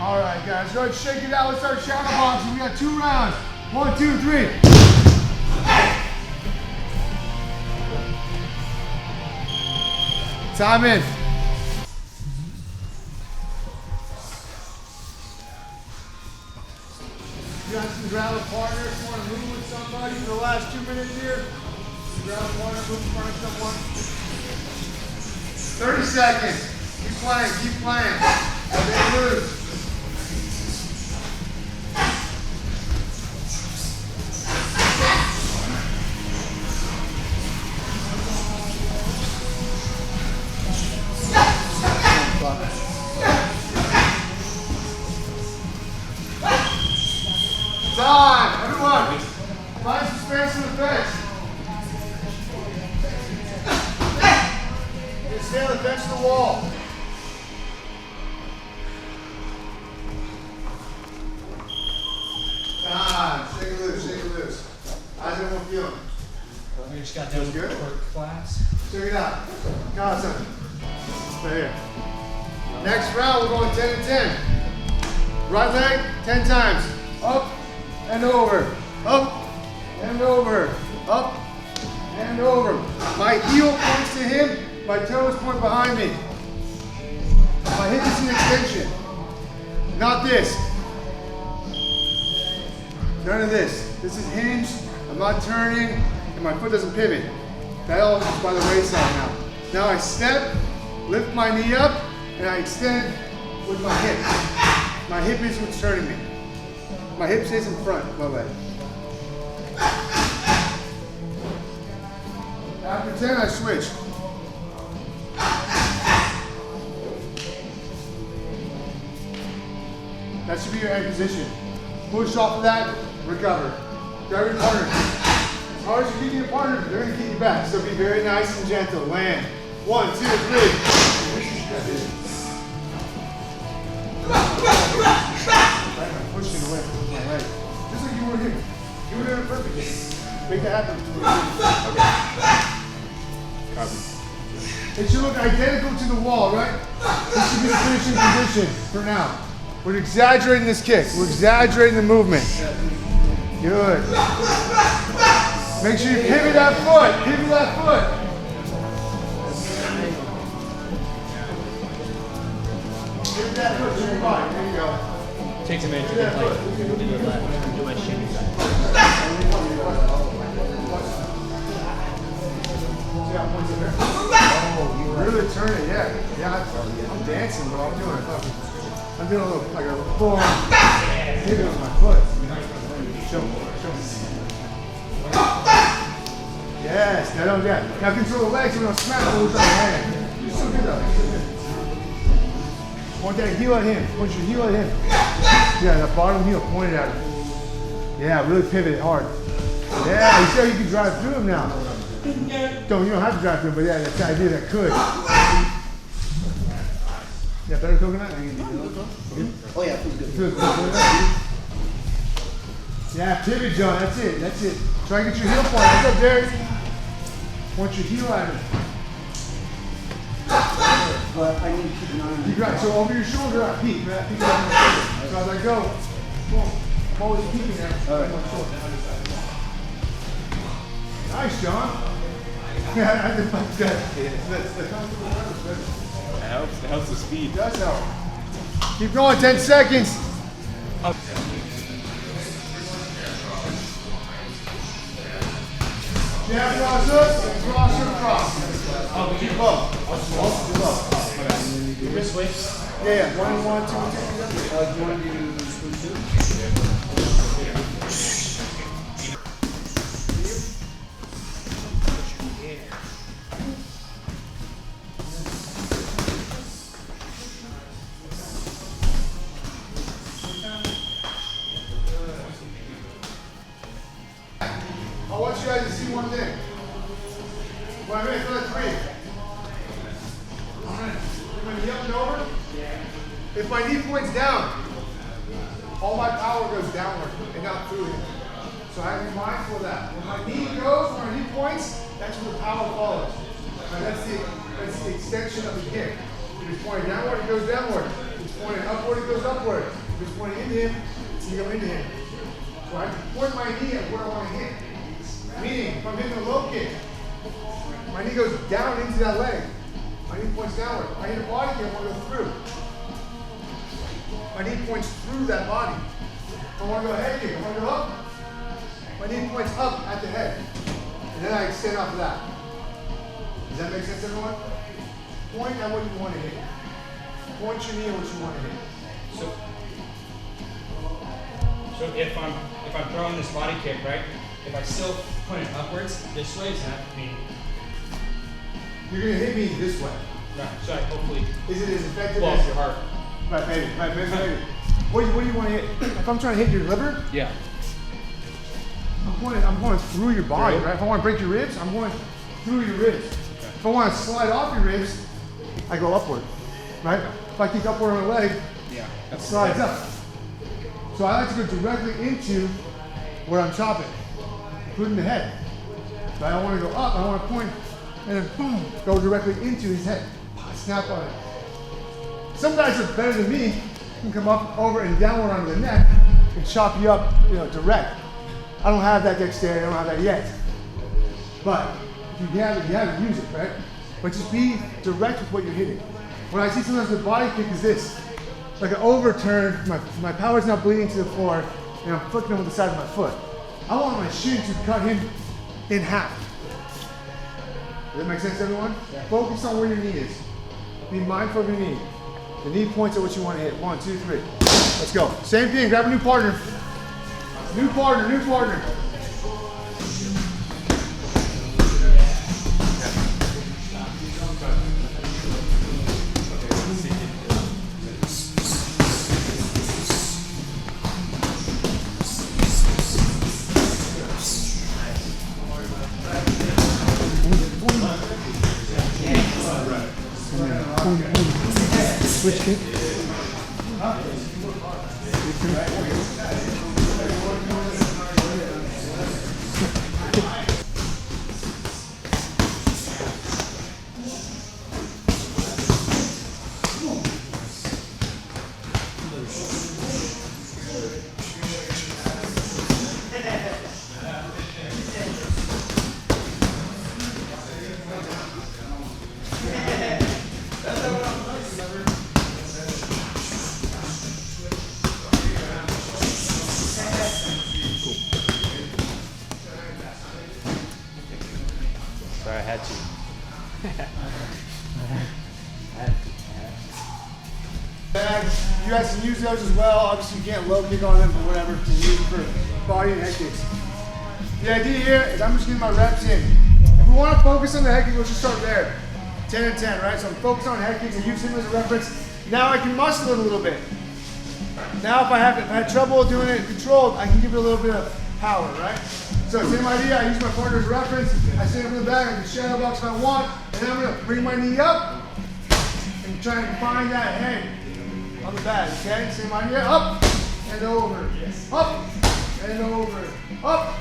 All right, guys, go ahead, shake it out. Let's start shadow boxing. We got 2 rounds. 1, 2, 3. Time in. You guys can grab a partner if you want to move with somebody for the last 2 minutes here. Grab a partner, move in front of someone. 30 seconds. Keep playing, keep playing. Don't lose. Time, everyone. Find some space on the bench. Just stay on the bench to the wall. Time. Shake it loose, shake it loose. How's everyone feeling? We just got done good class. Check it out. Awesome. Right here. Next round, we're going 10 and 10. Right leg, 10 times. Up and over. Up and over. Up and over. My heel points to him. My toes point behind me. My hip is an extension. Not this. None of this. This is hinged. I'm not turning, and my foot doesn't pivot. That all is by the waistline now. Now I step, lift my knee up, and I extend with my hip. My hip is what's turning me. My hip stays in front of my leg. After 10, I switch. That should be your end position. Push off of that, recover. Grab your partner. As hard as you keep your partner, they're going to keep you back. So be very nice and gentle. Land. 1, 2, 3. Pushing away from my leg. Just like you were here. You were doing it perfectly. Make that happen. Okay. It should look identical to the wall, right? This should be the finishing position for now. We're exaggerating this kick. We're exaggerating the movement. Good. Make sure you pivot that foot. Pivot that foot. Pivot that foot to your body. There you go. Takes a minute to get like do my shooting side. Oh, you really turn it, yeah. Yeah, I'm dancing, but I'm doing it. I'm doing a little, like a full pivot with my foot. Show me. Yes, now control the legs, we're going to smack the with our hand. You're so good though. Point that heel at him. Point your heel at him. Yeah, that bottom heel pointed at him. Yeah, really pivot it hard. Yeah, you see how you can drive through him now. You don't have to drive through him, but yeah, that's the idea that could. Yeah, better coconut? Oh yeah, feels good. Yeah, pivot, John. That's it. That's it. Try and get your heel point. What's up, Derek? Point your heel at him. But I need to keep an eye on it. Right, so over your shoulder, I peek. Peek over your shoulder. So as I go, boom, I'm always peeking there. All right. Nice, John. Yeah, I did like that. It helps the speed. It does help. Keep going, 10 seconds. Jab, cross up, cross or cross. Oh, keep low. Keep low. Your wrist weights? Yeah, 1, 1, 2, 2. Do you want to do spoon two? I want you guys to see one thing. When I'm in for the 3. I'm going to knee up and over. If my knee points down, all my power goes downward and not through it. So I have to be mindful of that. When my knee goes, when my knee points, that's where the power follows. And that's the extension of the kick. If it's pointing downward, it goes downward. If it's pointing upward, it goes upward. If it's pointing into him, it's going to go into him. So I have to point my knee at where I want to hit. Meaning, if I'm hitting a low kick, my knee goes down into that leg. My knee points downward. If I hit a body kick, I want to go through. My knee points through that body. If I want to go head kick, I want to go up. My knee points up at the head. And then I extend off of that. Does that make sense, everyone? Point at what you want to hit. Point your knee at what you want to hit. So if I'm throwing this body kick, right? If I still point it upwards this way, does that mean you're gonna hit me this way? Right. So I hopefully is it as effective blow as up your heart? Right, maybe. What do you want to hit? If I'm trying to hit your liver, Yeah. I'm going through your body, right? If I want to break your ribs, I'm going through your ribs. Okay. If I want to slide off your ribs, I go upward, right? If I kick upward on my leg, it slides up. So I like to go directly into where I'm chopping, including the head. Right? I want to go up, I want to point, and then boom, go directly into his head. Snap on it. Some guys are better than me, can come up, over, and downward onto the neck and chop you up, direct. I don't have that dexterity, I don't have that yet. But if you have it, use it, right? But just be direct with what you're hitting. When I see sometimes the body kick is this, like an overturn, my power's not bleeding to the floor, and I'm flicking him with the side of my foot. I want my shin to cut him in half. Does that make sense, everyone? Yeah. Focus on where your knee is. Be mindful of your knee. The knee points at what you want to hit. 1, 2, 3. Let's go. Same thing, grab a new partner. New partner, new partner. Switch kick. Sorry, I had to. Bags, you guys can use those as well. Obviously, you can't low kick on them or whatever. You can use them for body and head kicks. The idea here is I'm just getting my reps in. If we want to focus on the head kick, let's just start there. 10 and 10, right? So I'm focused on head kicks and use him as a reference. Now I can muscle it a little bit. Now if I had trouble doing it controlled, I can give it a little bit of power, right? So same idea, I use my partner as a reference. I stand up in the back, I can shadow box if I want, and then I'm gonna bring my knee up and try and find that head on the bag, okay? Same idea, up and over, up and over, up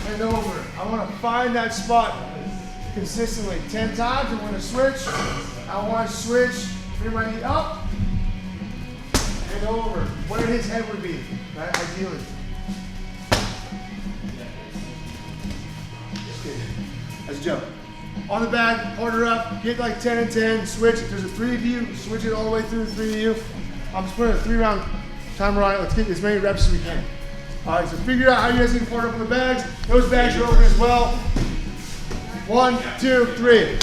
and over. I wanna find that spot consistently. 10 times, I'm gonna switch. I wanna switch, bring my knee up and over, where his head would be, right, ideally. As a jump. On the back, partner up, get like 10 and 10, switch. If there's a 3 of you, switch it all the way through 3 of you. I'm just putting a 3-round timer on it. Let's get as many reps as we can. All right, so figure out how you guys need to partner up on the bags. Those bags are open as well. 1, 2, 3.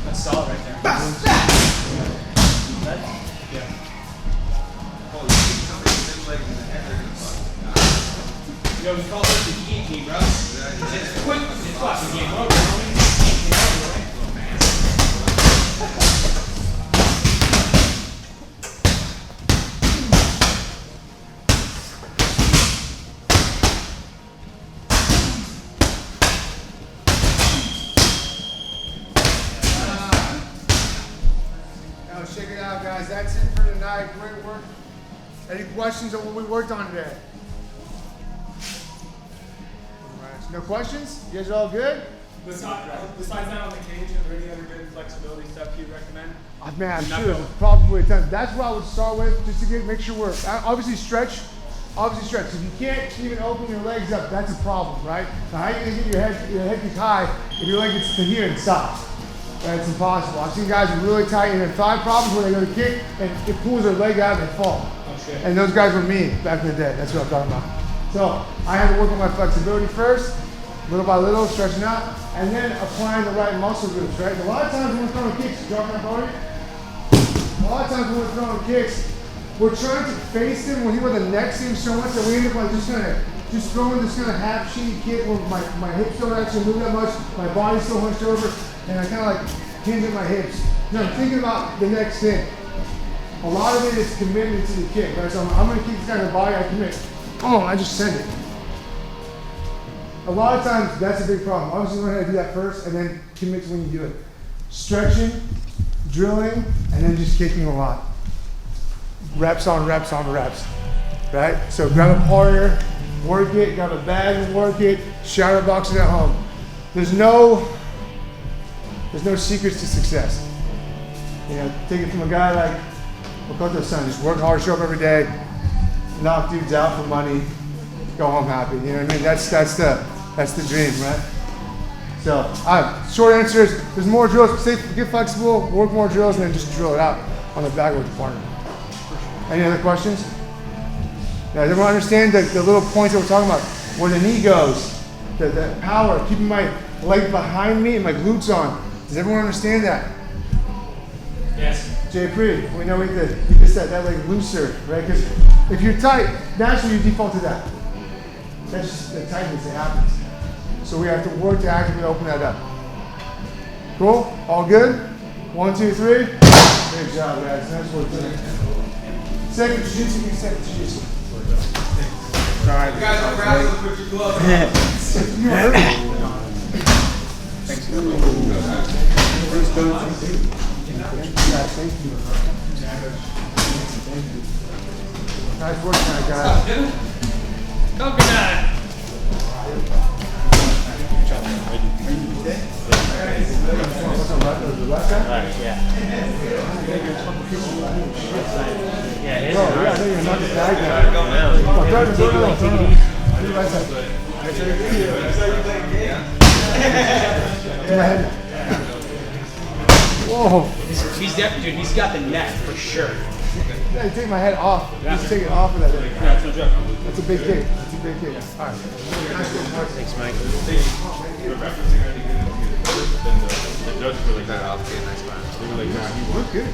That's solid right there. Yo, we call this the guillotine, bro. It's quick. It's fucking game over. guy. Great work. Any questions on what we worked on today? No questions? You guys are all good? Besides that on the cage, are there any other good flexibility stuff you'd recommend? Man, I'm sure probably a ton. That's what I would start with, just to make sure we're obviously stretch. Obviously stretch. If you can't even open your legs up, that's a problem, right? Now, how are you gonna get your head kick high if your leg gets to here and stops? That's impossible. I've seen guys with really tight and thigh problems where they go to kick and it pulls their leg out and they fall. Okay. And those guys were me back in the day. That's what I'm talking about. So I had to work on my flexibility first, little by little, stretching out, and then applying the right muscle groups, right? A lot of times when we're throwing kicks, drop my body. A lot of times when we're throwing kicks, we're trying to face him where the neck seems so much that we end up like just throwing this kind of half shinny kick where my hips don't actually move that much, my body's still hunched over, and I kind of like hinge at my hips. Now I'm thinking about the next thing. A lot of it is commitment to the kick, right? So I'm gonna kick this guy in the body, I commit. Oh, I just send it. A lot of times that's a big problem. Obviously learn how to do that first and then commit to when you do it. Stretching, drilling, and then just kicking a lot. Reps on reps on reps, right? So grab a partner, work it, grab a bag and work it, shadow box it at home. There's no secrets to success. You know, take it from a guy like Makoto's son, just work hard, show up every day, knock dudes out for money, go home happy. You know what I mean? That's the dream, right? So, short answer is there's more drills. Get flexible, work more drills, and then just drill it out on the back with the partner. Any other questions? Now, does everyone understand the little points that we're talking about? Where the knee goes, the power, keeping my leg behind me and my glutes on. Does everyone understand that? Yes. Jay Pre, we know we need to keep that leg looser, right? Because if you're tight, naturally you default to that. That's just the tightness that happens. So we have to work to actively open that up. Cool? All good? 1, 2, 3. Great job, guys. Nice work today. Second jiu-jitsu, you second jiu-jitsu. Sorry. You guys don't wrestle, put your gloves on. You hurt me. Thanks. Thank you. Nice work tonight, guys. Coconut. Right, yeah. Yeah, Oh, yeah, I think you're not the bad guy. Whoa. He's got the neck for sure. Yeah, take my head off. Just take it off of that. That's no joke. That's a big kick. That's a big kick. All right. Thanks, Mike. The judges were like that off, nice man. They were like, nah, he won. Look good.